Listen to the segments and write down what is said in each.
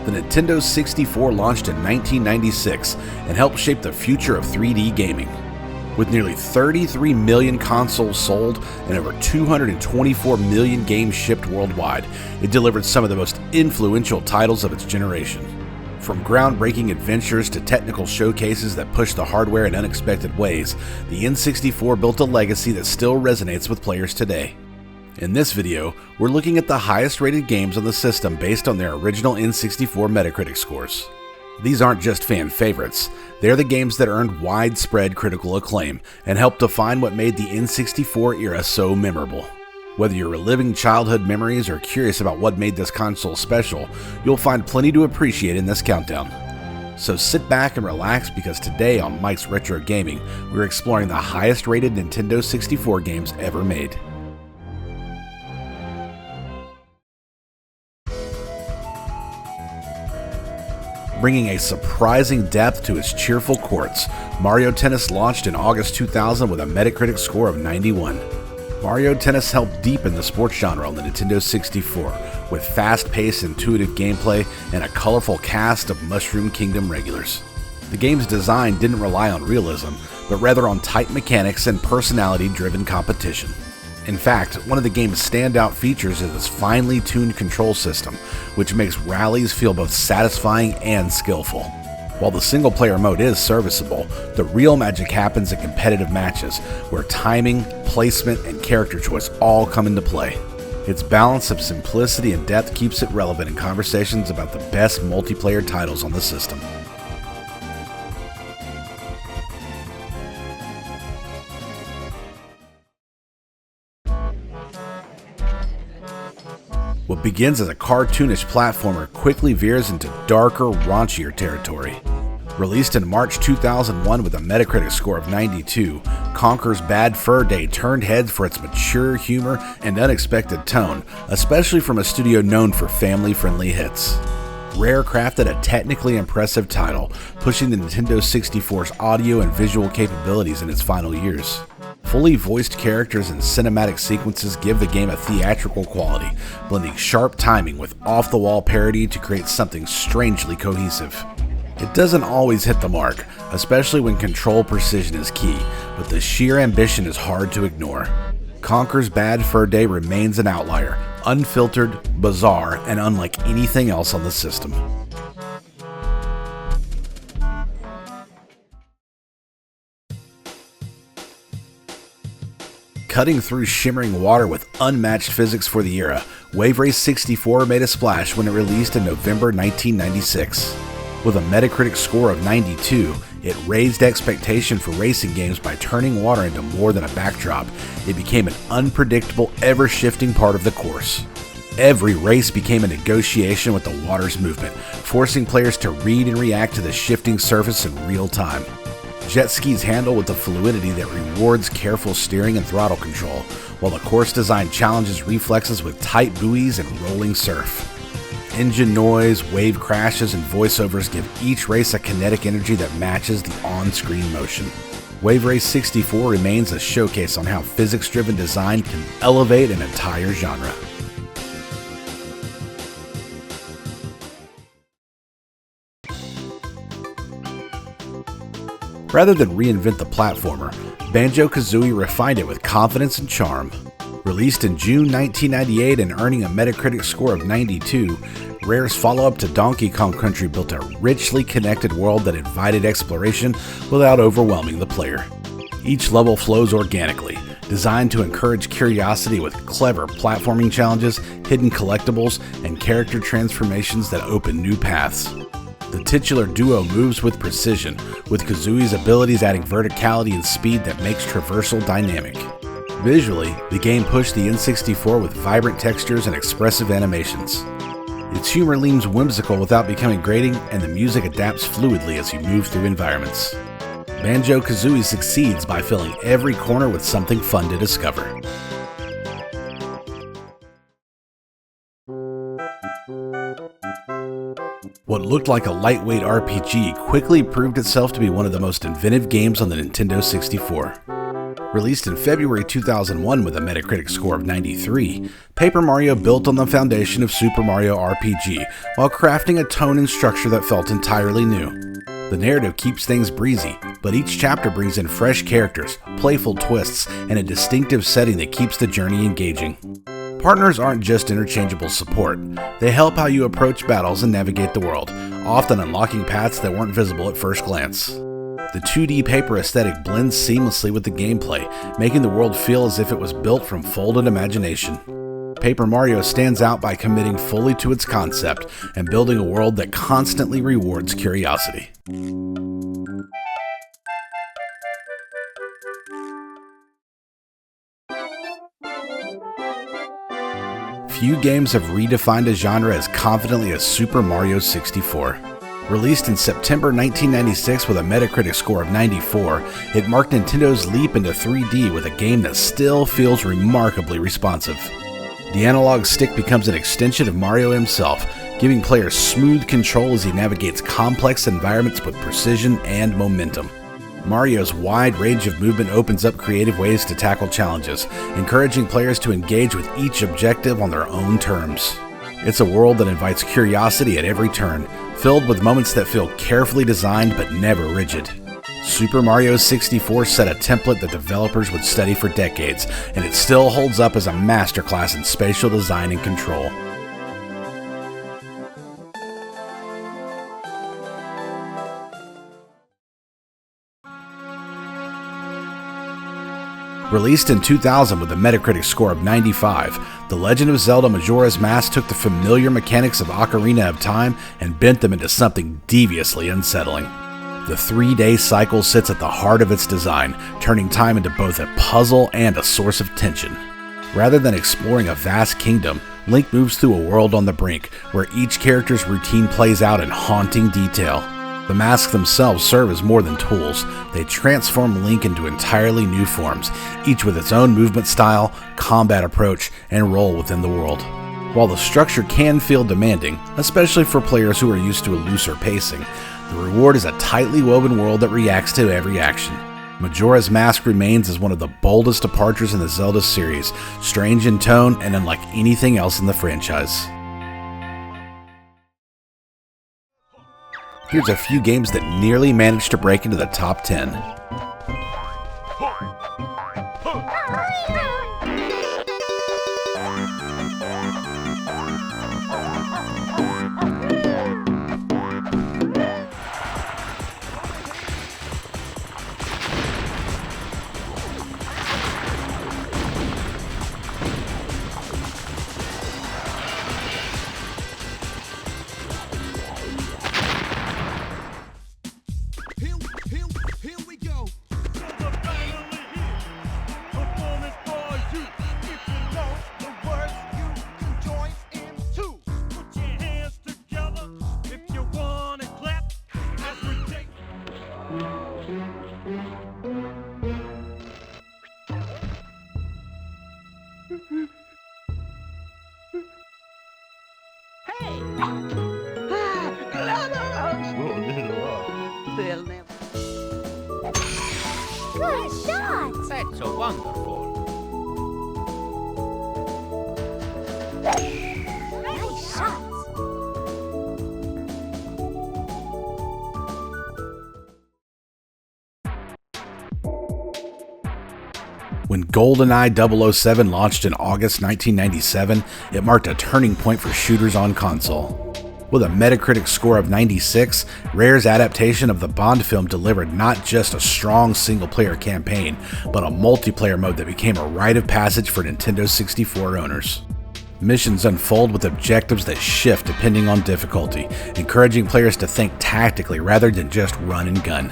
The Nintendo 64 launched in 1996 and helped shape the future of 3D gaming. With nearly 33 million consoles sold and over 224 million games shipped worldwide, it delivered some of the most influential titles of its generation. From groundbreaking adventures to technical showcases that pushed the hardware in unexpected ways, the N64 built a legacy that still resonates with players today. In this video, we're looking at the highest rated games on the system based on their original N64 Metacritic scores. These aren't just fan favorites, they're the games that earned widespread critical acclaim and helped define what made the N64 era so memorable. Whether you're reliving childhood memories or curious about what made this console special, you'll find plenty to appreciate in this countdown. So sit back and relax, because today on Mike's Retro Gaming, we're exploring the highest rated Nintendo 64 games ever made. Bringing a surprising depth to its cheerful courts, Mario Tennis launched in August 2000 with a Metacritic score of 91. Mario Tennis helped deepen the sports genre on the Nintendo 64, with fast-paced, intuitive gameplay and a colorful cast of Mushroom Kingdom regulars. The game's design didn't rely on realism, but rather on tight mechanics and personality-driven competition. In fact, one of the game's standout features is its finely tuned control system, which makes rallies feel both satisfying and skillful. While the single-player mode is serviceable, the real magic happens in competitive matches, where timing, placement, and character choice all come into play. Its balance of simplicity and depth keeps it relevant in conversations about the best multiplayer titles on the system. What begins as a cartoonish platformer quickly veers into darker, raunchier territory. Released in March 2001 with a Metacritic score of 92, Conker's Bad Fur Day turned heads for its mature humor and unexpected tone, especially from a studio known for family-friendly hits. Rare crafted a technically impressive title, pushing the Nintendo 64's audio and visual capabilities in its final years. Fully voiced characters and cinematic sequences give the game a theatrical quality, blending sharp timing with off-the-wall parody to create something strangely cohesive. It doesn't always hit the mark, especially when control precision is key, but the sheer ambition is hard to ignore. Conker's Bad Fur Day remains an outlier, unfiltered, bizarre, and unlike anything else on the system. Cutting through shimmering water with unmatched physics for the era, Wave Race 64 made a splash when it released in November 1996. With a Metacritic score of 92, it raised expectation for racing games by turning water into more than a backdrop. It became an unpredictable, ever-shifting part of the course. Every race became a negotiation with the water's movement, forcing players to read and react to the shifting surface in real time. Jet skis handle with the fluidity that rewards careful steering and throttle control, while the course design challenges reflexes with tight buoys and rolling surf. Engine noise, wave crashes, and voiceovers give each race a kinetic energy that matches the on-screen motion. Wave Race 64 remains a showcase on how physics-driven design can elevate an entire genre. Rather than reinvent the platformer, Banjo-Kazooie refined it with confidence and charm. Released in June 1998 and earning a Metacritic score of 92, Rare's follow-up to Donkey Kong Country built a richly connected world that invited exploration without overwhelming the player. Each level flows organically, designed to encourage curiosity with clever platforming challenges, hidden collectibles, and character transformations that open new paths. The titular duo moves with precision, with Kazooie's abilities adding verticality and speed that makes traversal dynamic. Visually, the game pushed the N64 with vibrant textures and expressive animations. Its humor leans whimsical without becoming grating, and the music adapts fluidly as you move through environments. Banjo-Kazooie succeeds by filling every corner with something fun to discover. What looked like a lightweight RPG quickly proved itself to be one of the most inventive games on the Nintendo 64. Released in February 2001 with a Metacritic score of 93, Paper Mario built on the foundation of Super Mario RPG while crafting a tone and structure that felt entirely new. The narrative keeps things breezy, but each chapter brings in fresh characters, playful twists, and a distinctive setting that keeps the journey engaging. Partners aren't just interchangeable support, they help how you approach battles and navigate the world, often unlocking paths that weren't visible at first glance. The 2D paper aesthetic blends seamlessly with the gameplay, making the world feel as if it was built from folded imagination. Paper Mario stands out by committing fully to its concept and building a world that constantly rewards curiosity. Few games have redefined a genre as confidently as Super Mario 64. Released in September 1996 with a Metacritic score of 94, it marked Nintendo's leap into 3D with a game that still feels remarkably responsive. The analog stick becomes an extension of Mario himself, giving players smooth control as he navigates complex environments with precision and momentum. Mario's wide range of movement opens up creative ways to tackle challenges, encouraging players to engage with each objective on their own terms. It's a world that invites curiosity at every turn, filled with moments that feel carefully designed but never rigid. Super Mario 64 set a template that developers would study for decades, and it still holds up as a masterclass in spatial design and control. Released in 2000 with a Metacritic score of 95, The Legend of Zelda Majora's Mask took the familiar mechanics of Ocarina of Time and bent them into something deviously unsettling. The 3-day cycle sits at the heart of its design, turning time into both a puzzle and a source of tension. Rather than exploring a vast kingdom, Link moves through a world on the brink, where each character's routine plays out in haunting detail. The masks themselves serve as more than tools. They transform Link into entirely new forms, each with its own movement style, combat approach, and role within the world. While the structure can feel demanding, especially for players who are used to a looser pacing, the reward is a tightly woven world that reacts to every action. Majora's Mask remains as one of the boldest departures in the Zelda series, strange in tone and unlike anything else in the franchise. Here's a few games that nearly managed to break into the top 10. Good shot! That's so wonderful. Nice shot! When GoldenEye 007 launched in August 1997, it marked a turning point for shooters on console. With a Metacritic score of 96, Rare's adaptation of the Bond film delivered not just a strong single-player campaign, but a multiplayer mode that became a rite of passage for Nintendo 64 owners. Missions unfold with objectives that shift depending on difficulty, encouraging players to think tactically rather than just run and gun.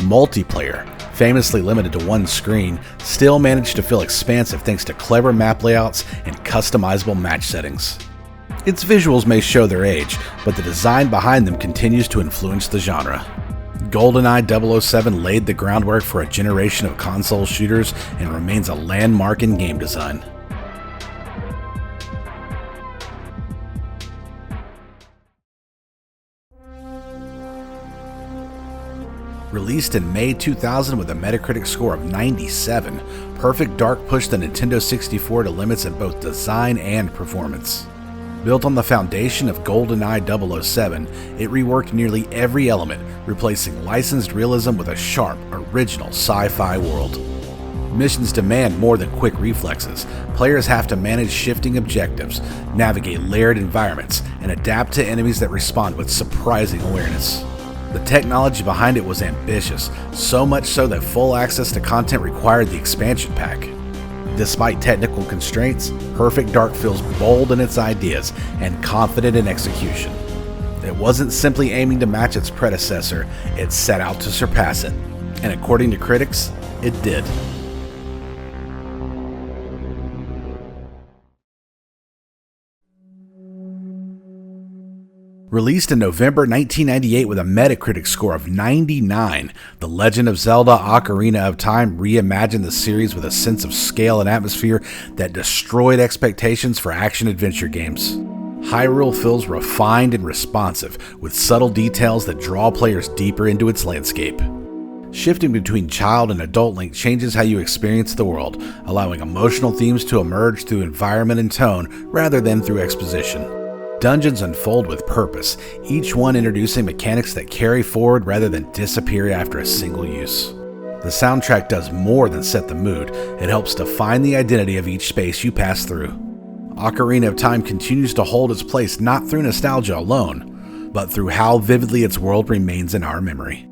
Multiplayer, famously limited to one screen, still managed to feel expansive thanks to clever map layouts and customizable match settings. Its visuals may show their age, but the design behind them continues to influence the genre. GoldenEye 007 laid the groundwork for a generation of console shooters and remains a landmark in game design. Released in May 2000 with a Metacritic score of 97, Perfect Dark pushed the Nintendo 64 to limits in both design and performance. Built on the foundation of GoldenEye 007, it reworked nearly every element, replacing licensed realism with a sharp, original sci-fi world. Missions demand more than quick reflexes. Players have to manage shifting objectives, navigate layered environments, and adapt to enemies that respond with surprising awareness. The technology behind it was ambitious, so much so that full access to content required the expansion pack. Despite technical constraints, Perfect Dark feels bold in its ideas and confident in execution. It wasn't simply aiming to match its predecessor, it set out to surpass it. And according to critics, it did. Released in November 1998 with a Metacritic score of 99, The Legend of Zelda: Ocarina of Time reimagined the series with a sense of scale and atmosphere that destroyed expectations for action-adventure games. Hyrule feels refined and responsive, with subtle details that draw players deeper into its landscape. Shifting between child and adult Link changes how you experience the world, allowing emotional themes to emerge through environment and tone rather than through exposition. Dungeons unfold with purpose, each one introducing mechanics that carry forward rather than disappear after a single use. The soundtrack does more than set the mood, it helps define the identity of each space you pass through. Ocarina of Time continues to hold its place not through nostalgia alone, but through how vividly its world remains in our memory.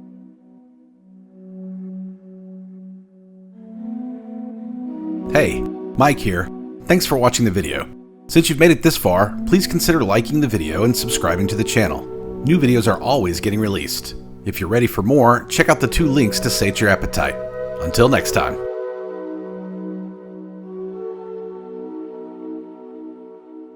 Hey, Mike here. Thanks for watching the video. Since you've made it this far, please consider liking the video and subscribing to the channel. New videos are always getting released. If you're ready for more, check out the 2 links to sate your appetite. Until next time.